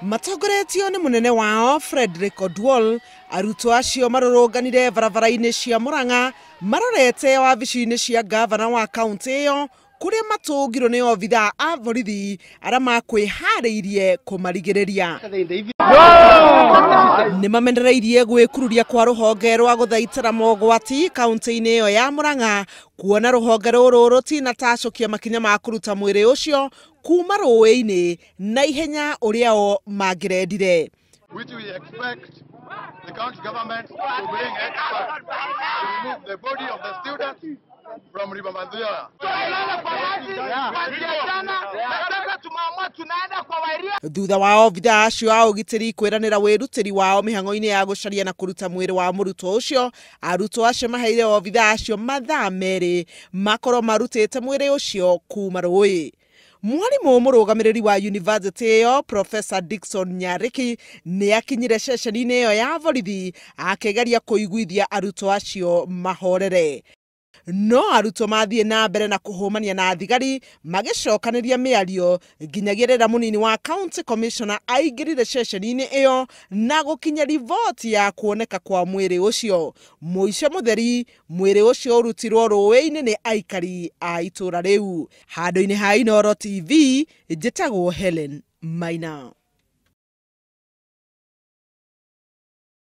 Matongoretio nĩ munene wao Frederick Odwall, Arutwo acio marũrũnganire barabara-inĩ cia Murang'a marorete wabici-inĩ cia gavana wa kaunti ĩyo kuria matũngirwo nĩ obithaa a borithi arĩa makwĩharĩirie kũmarigĩrĩria. Nĩ mamenereirie gwikururia kwa rũhonge rwa gũthaitĩra mogwati kaunti-inĩ ĩyo ya Murang'a, kuona rũhonge rũrũ rũtinatacokia makinya ma kũruta mwĩrĩ ũcio kuma ruui-ini na ihenya ũrĩa o mangĩrendire. Which we expect the county government to bring experts to remove the body of the student from Mathioya. Thutha wa obithaa acio a ũgitĩri kwĩranĩra wĩrutĩri wao mihangó-inĩ ya gucaria na kũruta mwĩrĩ wa murutwo ũcio, arutwo acio maheire obithaa acio mathaa merĩ makorwo marutĩte mwĩrĩ ũcio kuma rũĩ. Mwarimu mũrũgamĩrĩri wa university ĩyo Professor Dickson Nyariki nĩ akinyire ceceni-inĩ ĩyo ya borithi akĩgeria kũiguithia arutwo acio mahorere. No arutwo mathiĩ na mbere na kũhũmania na thigari magĩcokanĩria mĩario nginyagia rĩrĩa mũnini wa county commissioner aingĩrire ceceni-inĩ ĩyo na gũkinya riboti ya kuoneka kwa mwĩrĩ ũcio. Mũico mũtheri mwĩrĩ ũcio ũrutirwo rũĩ-inĩ nĩ aikari a itũra rĩu. Handũ-inĩ ha Inooro TV, njĩtagwo Helen Maina.